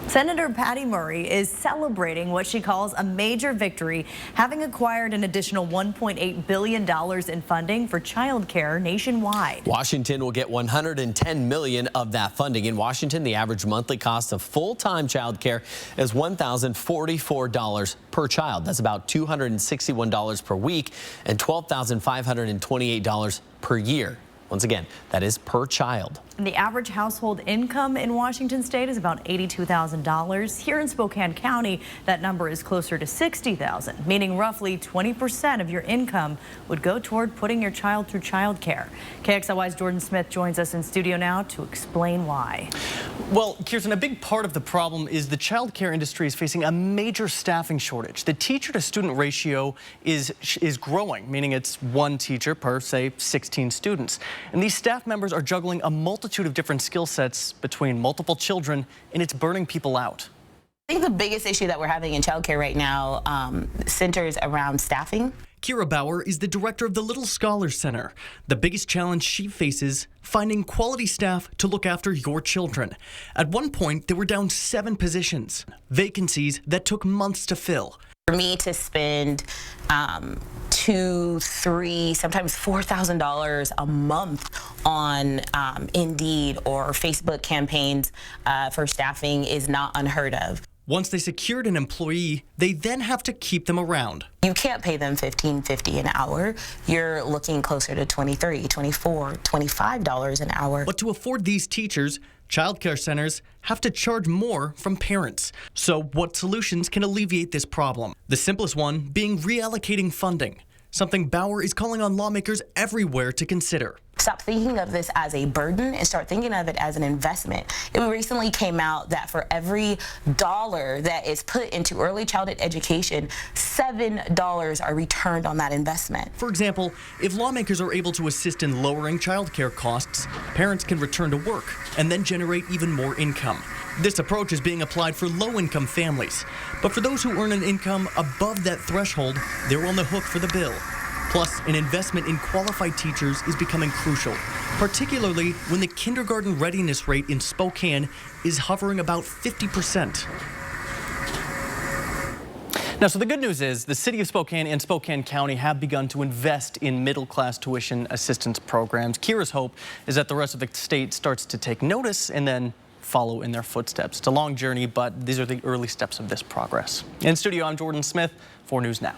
Senator Patty Murray is celebrating what she calls a major victory, having acquired an additional $1.8 billion in funding for childcare nationwide. Washington will get $110 million of that funding. In Washington, the average monthly cost of full-time childcare is $1,044 per child. That's about $261 per week and $12,528 per year. Once again, that is per child. And the average household income in Washington state is about $82,000. Here in Spokane County, that number is closer to $60,000, meaning roughly 20% of your income would go toward putting your child through child care. KXLY's Jordan Smith joins us in studio now to explain why. Well, Kirsten, a big part of the problem is the child care industry is facing a major staffing shortage. The teacher-to-student ratio is growing, meaning it's one teacher per, say, 16 students. And these staff members are juggling a multitude of different skill sets between multiple children, and it's burning people out. I think the biggest issue that we're having in childcare right now centers around staffing. Kerra Bower is the director of the Little Scholars Center. The biggest challenge she faces, finding quality staff to look after your children. At one point, they were down 7 positions, vacancies that took months to fill. For me to spend $2,000, $3,000, sometimes $4,000 a month on Indeed or Facebook campaigns for staffing is not unheard of. Once they secured an employee, they then have to keep them around. You can't pay them $15.50 an hour. You're looking closer to $23, $24, $25 an hour. But to afford these teachers, childcare centers have to charge more from parents. So what solutions can alleviate this problem? The simplest one being reallocating funding, something Bower is calling on lawmakers everywhere to consider. Stop thinking of this as a burden and start thinking of it as an investment. It recently came out that for every dollar that is put into early childhood education, $7 are returned on that investment. For example, if lawmakers are able to assist in lowering childcare costs, parents can return to work and then generate even more income. This approach is being applied for low-income families. But for those who earn an income above that threshold, they're on the hook for the bill. Plus, an investment in qualified teachers is becoming crucial, particularly when the kindergarten readiness rate in Spokane is hovering about 50%. Now, so the good news is the city of Spokane and Spokane County have begun to invest in middle-class tuition assistance programs. Kira's hope is that the rest of the state starts to take notice and then follow in their footsteps. It's a long journey, but these are the early steps of this progress. In studio, I'm Jordan Smith, 4 News Now.